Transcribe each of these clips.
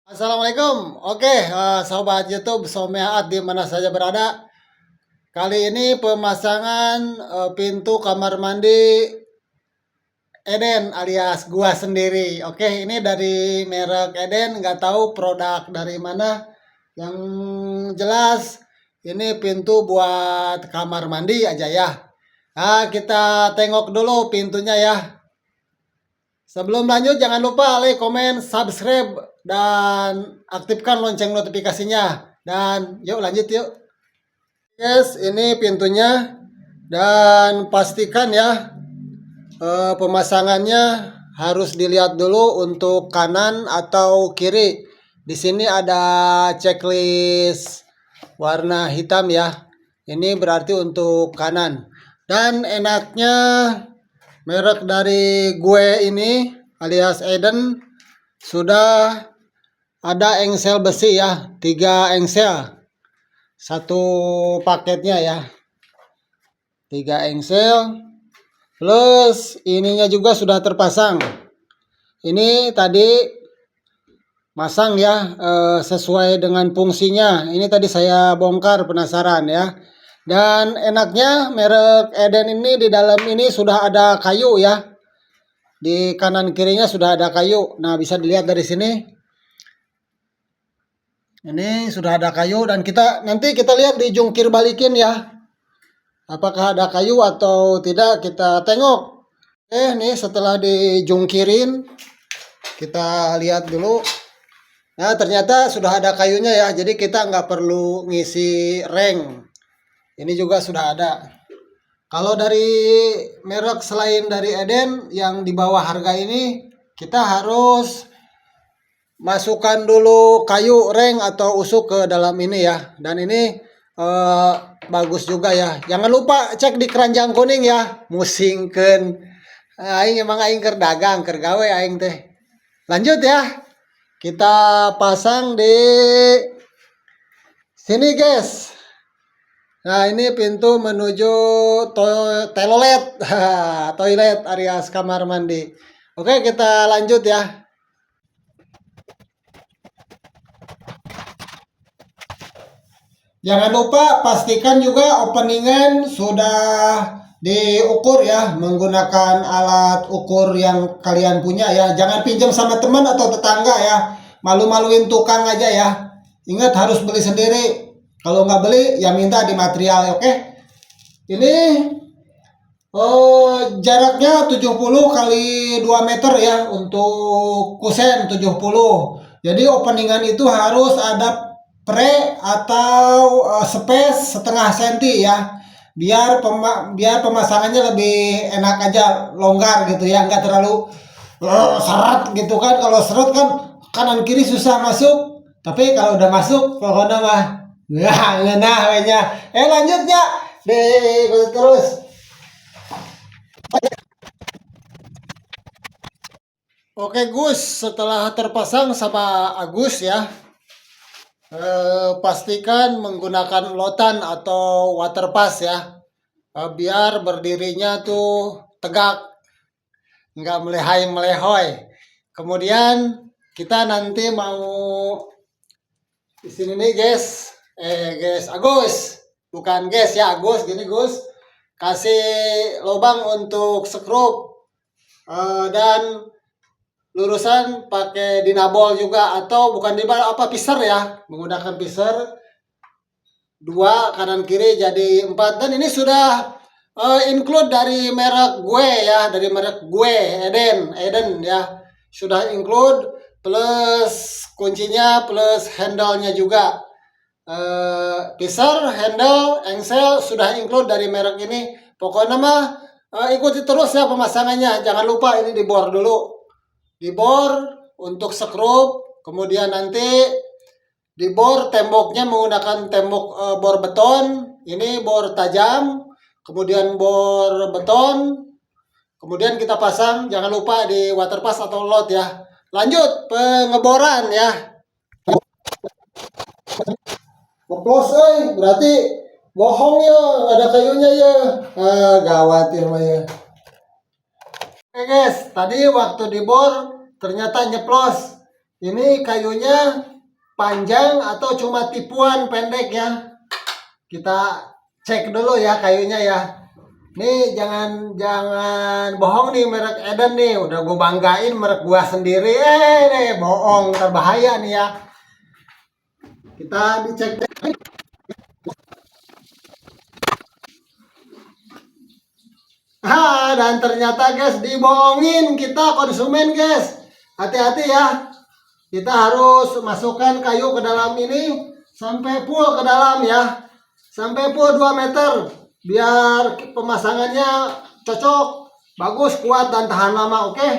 Assalamualaikum. Oke, sobat YouTube Someaat di mana saja berada. Kali ini pemasangan pintu kamar mandi Eden alias gua sendiri. Oke, ini dari merek Eden, nggak tahu produk dari mana. Yang jelas ini pintu buat kamar mandi aja ya. Nah, kita tengok dulu pintunya ya. Sebelum lanjut jangan lupa like, komen, subscribe, dan aktifkan lonceng notifikasinya. Dan yuk lanjut yuk. Guys, ini pintunya. Dan pastikan ya pemasangannya harus dilihat dulu untuk kanan atau kiri. Di sini ada checklist warna hitam ya. Ini berarti untuk kanan. Dan enaknya merek dari gue ini alias Eden sudah ada engsel besi ya, 3 engsel satu paketnya ya, 3 engsel plus ininya juga sudah terpasang. Ini tadi masang ya, sesuai dengan fungsinya. Ini tadi saya bongkar, penasaran ya. Dan enaknya merek Eden ini di dalam ini sudah ada kayu ya. Di kanan kirinya sudah ada kayu. Nah, bisa dilihat dari sini. Ini sudah ada kayu dan nanti kita lihat di jungkir balikin ya. Apakah ada kayu atau tidak, kita tengok. Nih setelah dijungkirin kita lihat dulu. Nah, ternyata sudah ada kayunya ya. Jadi kita nggak perlu ngisi reng. Ini juga sudah ada. Kalau dari merek selain dari Eden yang di bawah harga ini, kita harus masukkan dulu kayu reng atau usuk ke dalam ini ya. Dan ini bagus juga ya. Jangan lupa cek di keranjang kuning ya. Musingkeun. Aing emang aing keur dagang, keur gawe aing teh. Lanjut ya. Kita pasang di sini guys. Nah, ini pintu menuju toilet. Toilet alias kamar mandi. Oke, kita lanjut ya. Jangan lupa pastikan juga openingan sudah diukur ya, menggunakan alat ukur yang kalian punya ya. Jangan pinjam sama teman atau tetangga ya. Malu-maluin tukang aja ya. Ingat harus beli sendiri. Kalau nggak beli ya minta di material, oke? Ini jaraknya 70 kali 2 meter ya untuk kusen 70. Jadi openingan itu harus ada pre atau space setengah senti ya, biar pemasangannya lebih enak aja, longgar gitu ya, nggak terlalu seret gitu kan. Kalau seret kan kanan kiri susah masuk, tapi kalau udah masuk pokoknya mah nah wenya. Lanjutnya deh terus. Oke Gus, setelah terpasang sama Agus ya, pastikan menggunakan lotan atau water pass ya, biar berdirinya tuh tegak, nggak melehoi-melehoy. Kemudian kita nanti mau di sini nih guys, guys Agus, bukan guys ya, Agus gini Gus, kasih lubang untuk skrup, dan lurusan pakai dinabol juga, atau bukan dinabol, apa, pisar ya, menggunakan pisar 2 kanan kiri jadi 4. Dan ini sudah include dari merek gue ya, dari merek gue Eden ya, sudah include plus kuncinya plus handle-nya juga. Pisar, handle, engsel sudah include dari merek ini. Pokoknya mah ikuti terus ya pemasangannya. Jangan lupa ini dibor dulu, dibor untuk skrup, kemudian nanti dibor temboknya menggunakan tembok bor beton, ini bor tajam, kemudian bor beton, kemudian kita pasang. Jangan lupa di water pass atau lot ya. Lanjut pengeboran ya. Ngeplos berarti bohong ya, ada kayunya ya. Gawat ya ya. Oke guys, tadi waktu dibor ternyata nyeplos. Ini kayunya panjang atau cuma tipuan pendek ya. Kita cek dulu ya kayunya ya. Nih jangan jangan bohong nih merek Eden nih. Udah gue banggain merek gua sendiri. Nih bohong terbahaya nih ya. Kita dicek. Dan ternyata guys dibohongin kita konsumen guys. Hati-hati ya. Kita harus masukkan kayu ke dalam ini sampai full ke dalam ya. Sampai full 2 meter biar pemasangannya cocok, bagus, kuat dan tahan lama, oke?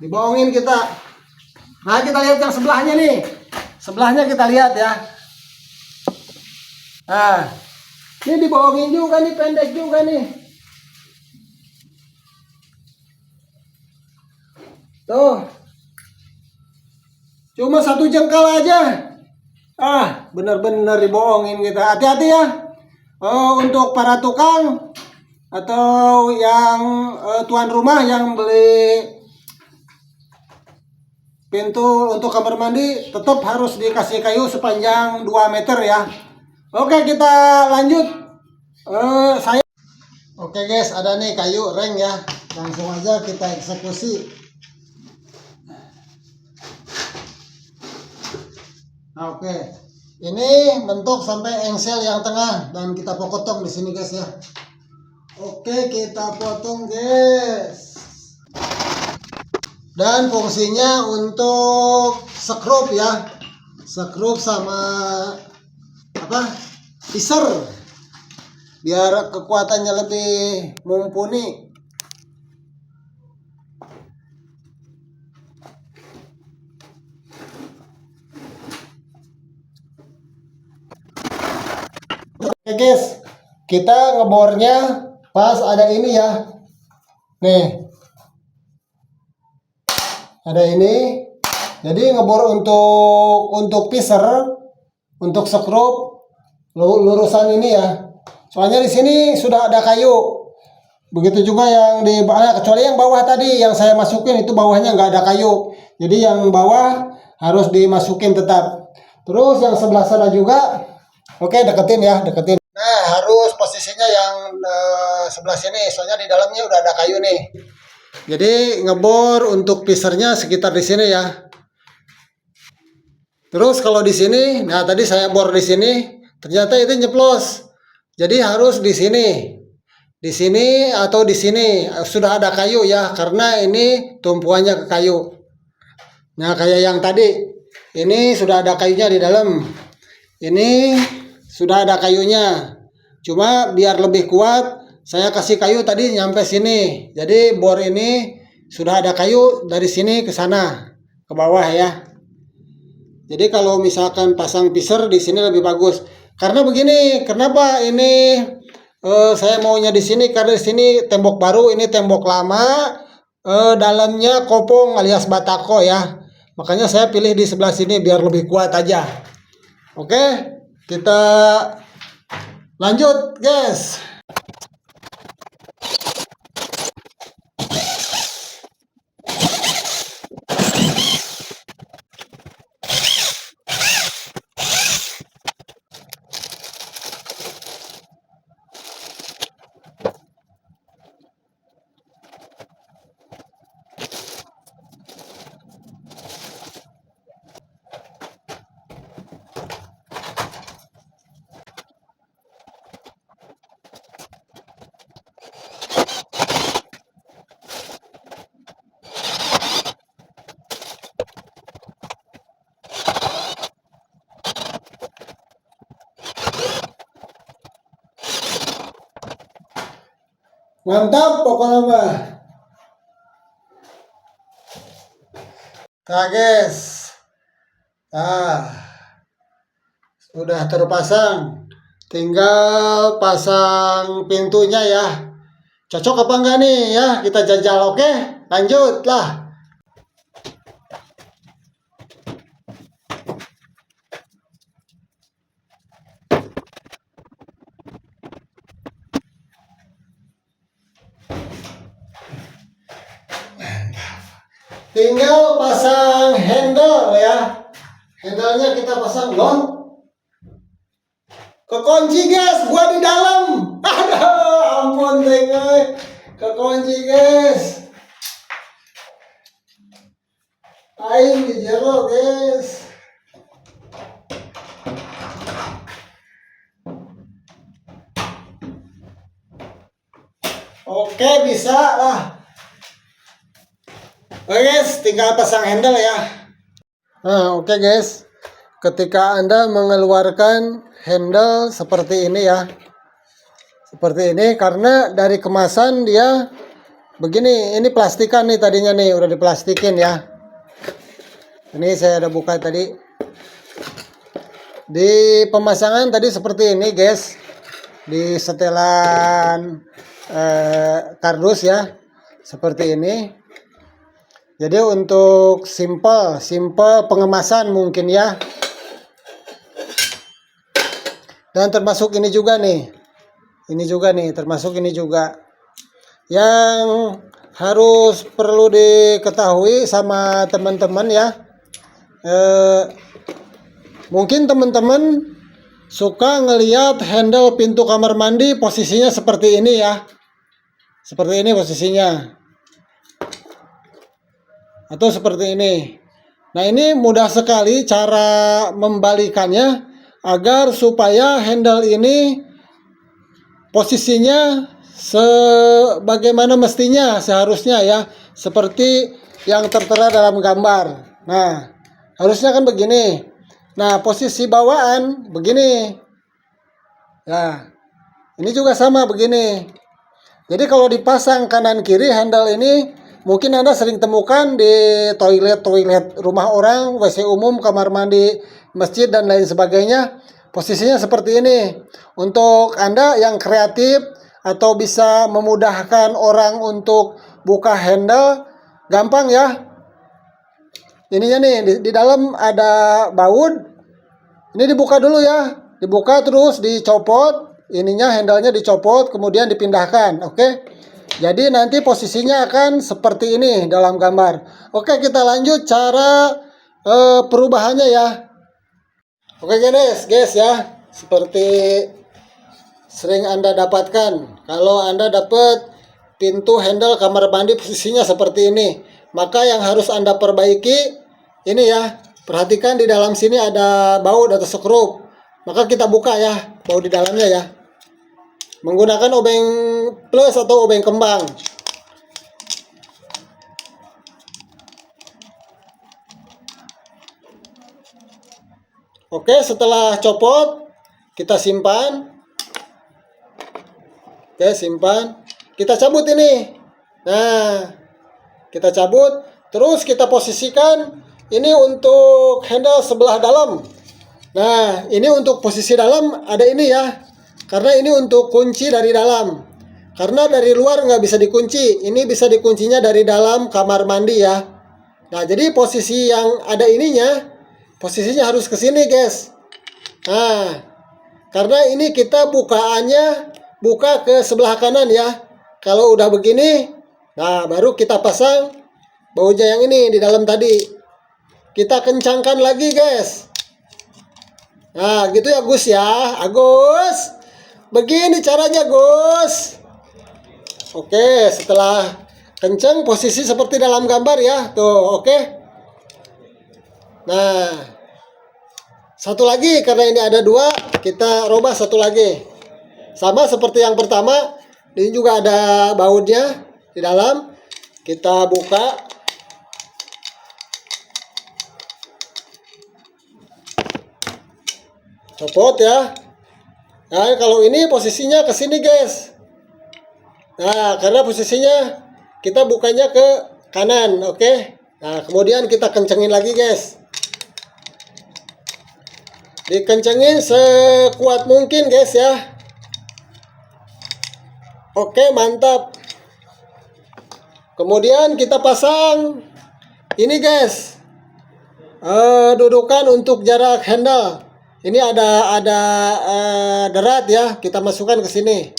Dibohongin kita. Nah, kita lihat yang sebelahnya nih. Sebelahnya kita lihat ya. Nah, ini dibohongin juga nih, pendek juga nih. Tuh. Cuma 1 jengkal aja. Bener-bener dibohongin kita. Hati-hati ya. Untuk para tukang atau yang tuan rumah yang beli pintu untuk kamar mandi, tetap harus dikasih kayu sepanjang 2 meter ya. Oke, kita lanjut. Oke guys, ada nih kayu reng ya. Langsung aja kita eksekusi. Oke, ini bentuk sampai engsel yang tengah dan kita potong di sini guys ya. Oke, kita potong guys. Dan fungsinya untuk sekrup ya, sekrup sama piser, biar kekuatannya lebih mumpuni. Oke guys, kita ngebornya pas ada ini ya. Nih, ada ini. Jadi ngebor untuk piser, untuk sekrup lurusan ini ya. Soalnya di sini sudah ada kayu. Begitu juga yang di bawah, kecuali yang bawah tadi yang saya masukin itu bawahnya nggak ada kayu. Jadi yang bawah harus dimasukin tetap. Terus yang sebelah sana juga. Oke, deketin ya, deketin. Nah, harus posisinya yang sebelah sini, soalnya di dalamnya udah ada kayu nih. Jadi ngebor untuk pisernya sekitar di sini ya. Terus kalau di sini, nah tadi saya bor di sini, ternyata itu nyeplos. Jadi harus di sini atau di sini sudah ada kayu ya, karena ini tumpuannya ke kayu. Nah kayak yang tadi, ini sudah ada kayunya di dalam. Ini sudah ada kayunya, cuma biar lebih kuat saya kasih kayu tadi nyampe sini. Jadi bor ini sudah ada kayu dari sini ke sana ke bawah ya. Jadi kalau misalkan pasang piser di sini lebih bagus. Karena begini, kenapa ini saya maunya di sini, karena di sini tembok baru, ini tembok lama, dalamnya kopong alias batako ya. Makanya saya pilih di sebelah sini biar lebih kuat aja. Oke. Kita lanjut guys. Mantap pokoknya mah. Nah guys, udah terpasang, tinggal pasang pintunya ya. Cocok apa enggak nih ya, kita jajal. Oke, lanjut lah. Tinggal pasang handle ya. Handlenya kita pasang loh. Kekunci guys, gua di dalam. Aduh, ampun tengok. Kekunci guys. Aing di jero guys. Oke, bisa lah. Oke guys, tinggal pasang handle ya. Nah, oke guys. Ketika Anda mengeluarkan handle seperti ini ya. Seperti ini karena dari kemasan dia begini, ini plastikan nih tadinya nih, udah diplastikin ya. Ini saya ada buka tadi. Di pemasangan tadi seperti ini guys. Di setelan kardus ya. Seperti ini. Jadi untuk simple pengemasan mungkin ya. Dan termasuk ini juga nih. Ini juga nih, termasuk ini juga. Yang harus perlu diketahui sama teman-teman ya. Mungkin teman-teman suka ngelihat handle pintu kamar mandi posisinya seperti ini ya. Seperti ini posisinya. Atau seperti ini. Nah, ini mudah sekali cara membalikannya agar supaya handle ini posisinya sebagaimana mestinya seharusnya ya, seperti yang tertera dalam gambar. Nah, harusnya kan begini. Nah, posisi bawaan begini. Nah, ini juga sama begini. Jadi kalau dipasang kanan kiri handle ini mungkin Anda sering temukan di toilet rumah orang, WC umum, kamar mandi, masjid, dan lain sebagainya. Posisinya seperti ini. Untuk Anda yang kreatif atau bisa memudahkan orang untuk buka handle, gampang ya. Ininya nih, di dalam ada baut. Ini dibuka dulu ya. Dibuka terus dicopot. Ininya handle-nya dicopot, kemudian dipindahkan. Oke. Jadi nanti posisinya akan seperti ini dalam gambar. Oke, kita lanjut cara perubahannya ya. Oke guys ya, seperti sering Anda dapatkan. Kalau Anda dapat pintu handle kamar mandi posisinya seperti ini, maka yang harus Anda perbaiki ini ya. Perhatikan di dalam sini ada baut atau skrup. Maka kita buka ya, baut di dalamnya ya. Menggunakan obeng plus atau obeng kembang. Oke, setelah copot, kita simpan. Oke, simpan. Kita cabut ini. Nah, kita cabut. Terus kita posisikan ini untuk handle sebelah dalam. Nah, ini untuk posisi dalam ada ini ya. Karena ini untuk kunci dari dalam. Karena dari luar nggak bisa dikunci. Ini bisa dikuncinya dari dalam kamar mandi ya. Nah, jadi posisi yang ada ininya, posisinya harus ke sini guys. Nah, karena ini kita bukaannya buka ke sebelah kanan ya. Kalau udah begini, nah baru kita pasang bautnya yang ini di dalam tadi. Kita kencangkan lagi guys. Nah, gitu ya Gus ya. Agus. Begini caranya Gus. Oke, setelah kencang posisi seperti dalam gambar ya. Tuh, oke. Nah, satu lagi karena ini ada dua, kita robah satu lagi. Sama seperti yang pertama, ini juga ada bautnya di dalam. Kita buka. Copot ya. Nah, kalau ini posisinya ke sini guys. Nah, karena posisinya kita bukanya ke kanan, oke. Nah, kemudian kita kencengin lagi guys. Dikencengin sekuat mungkin guys ya. Oke, mantap. Kemudian kita pasang ini guys. Dudukan untuk jarak handle. Ini ada derat ya, kita masukkan ke sini.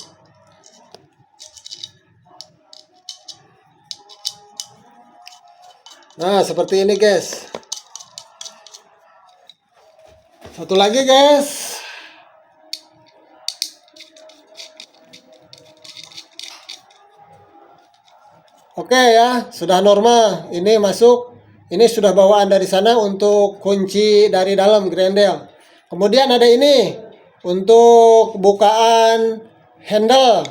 Nah, seperti ini guys. Satu lagi guys. Oke ya, sudah normal. Ini masuk. Ini sudah bawaan dari sana untuk kunci dari dalam grendel. Kemudian ada ini untuk bukaan handle.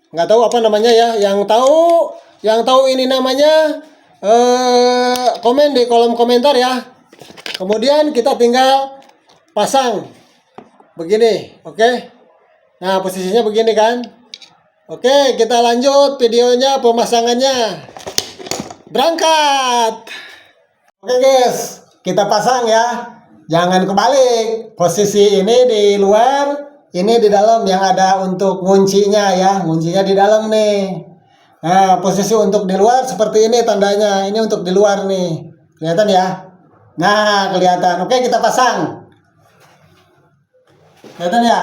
Nggak tahu apa namanya ya. Yang tahu ini namanya komen di kolom komentar ya. Kemudian kita tinggal pasang begini, oke? Nah, posisinya begini kan? Oke, kita lanjut videonya pemasangannya. Berangkat. Oke guys, kita pasang ya. Jangan kebalik. Posisi ini di luar, ini di dalam yang ada untuk nguncinya ya. Nguncinya di dalam nih. Nah, posisi untuk di luar seperti ini tandanya. Ini untuk di luar nih. Kelihatan ya? Nah, kelihatan. Oke, kita pasang. Kelihatan ya?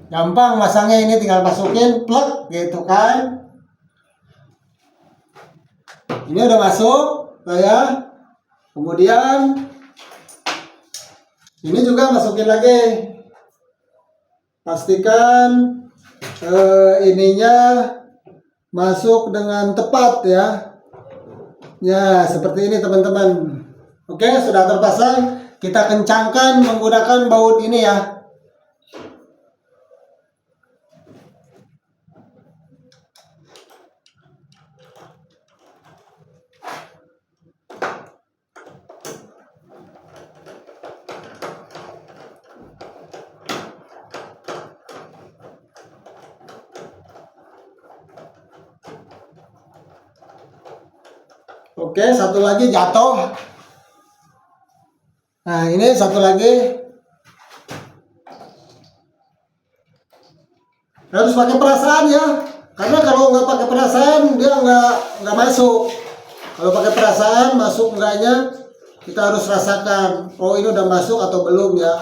Gampang masangnya, ini tinggal masukin plug gitu kan. Ini udah masuk ya. Kemudian ini juga masukin lagi. Pastikan ininya masuk dengan tepat ya. Ya, seperti ini teman-teman. Oke, sudah terpasang. Kita kencangkan menggunakan baut ini ya. Oke, satu lagi jatuh. Nah, ini satu lagi. Harus pakai perasaan ya. Karena kalau nggak pakai perasaan dia nggak masuk. Kalau pakai perasaan masuk enggaknya kita harus rasakan. Oh, ini udah masuk atau belum ya.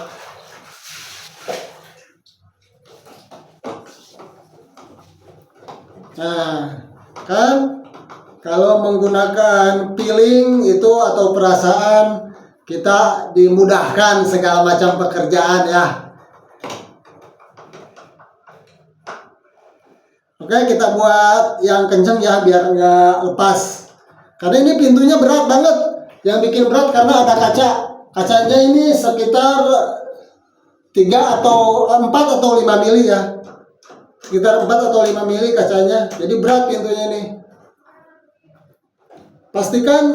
Nah, kan kalau menggunakan feeling itu atau perasaan, kita dimudahkan segala macam pekerjaan ya. Oke, kita buat yang kenceng ya biar nggak lepas. Karena ini pintunya berat banget. Yang bikin berat karena ada kaca. Kacanya ini sekitar 3 atau 4 atau 5 mili ya. Sekitar 4 atau 5 mili kacanya. Jadi berat pintunya ini. Pastikan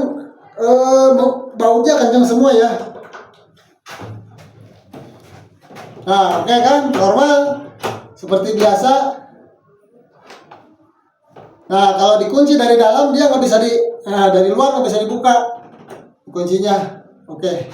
bautnya kencang semua ya. Nah, oke kan, normal seperti biasa. Nah, kalau dikunci dari dalam dia nggak bisa dari luar nggak bisa dibuka kuncinya. Oke.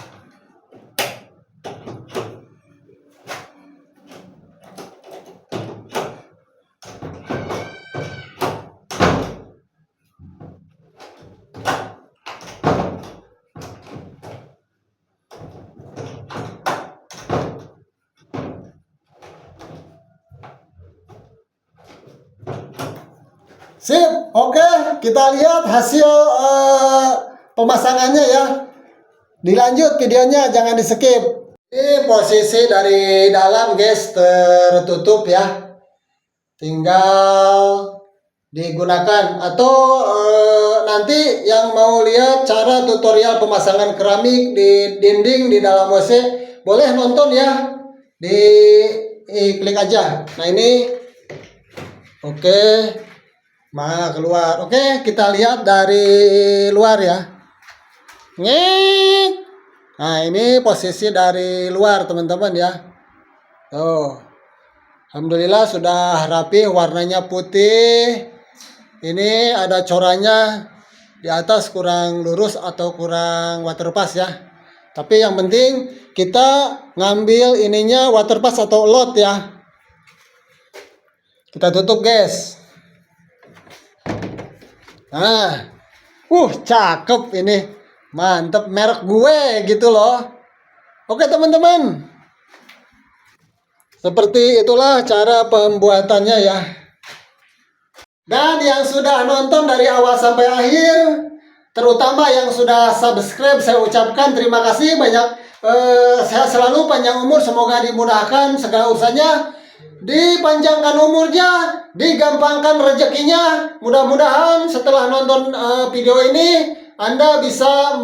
Sip, oke, kita lihat hasil pemasangannya ya. Dilanjut videonya, jangan di skip. Ini posisi dari dalam guys, tertutup ya. Tinggal digunakan. Atau nanti yang mau lihat cara tutorial pemasangan keramik di dinding di dalam WC, boleh nonton ya. Klik aja. Nah ini, oke. Keluar. Oke, kita lihat dari luar ya. Nah, ini posisi dari luar teman-teman ya. Alhamdulillah sudah rapi, warnanya putih. Ini ada corannya di atas kurang lurus atau kurang waterpass ya. Tapi yang penting kita ngambil ininya waterpass atau lot ya. Kita tutup guys. Nah, cakep ini, mantep, merek gue gitu loh. Oke teman-teman, seperti itulah cara pembuatannya ya. Dan yang sudah nonton dari awal sampai akhir, terutama yang sudah subscribe, saya ucapkan terima kasih banyak. Sehat selalu, panjang umur, semoga dimudahkan segala urusannya, dipanjangkan umurnya, digampangkan rezekinya. Mudah-mudahan setelah nonton video ini Anda bisa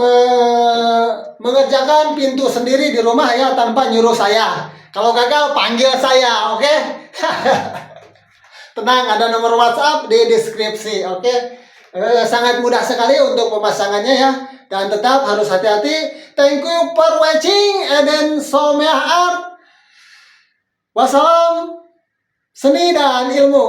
mengerjakan pintu sendiri di rumah ya, tanpa nyuruh saya. Kalau gagal panggil saya, oke? Tenang, ada nomor WhatsApp di deskripsi, oke? Sangat mudah sekali untuk pemasangannya ya, dan tetap harus hati-hati. Thank you for watching Eden Someah Art. Wassalam, seni dan ilmu.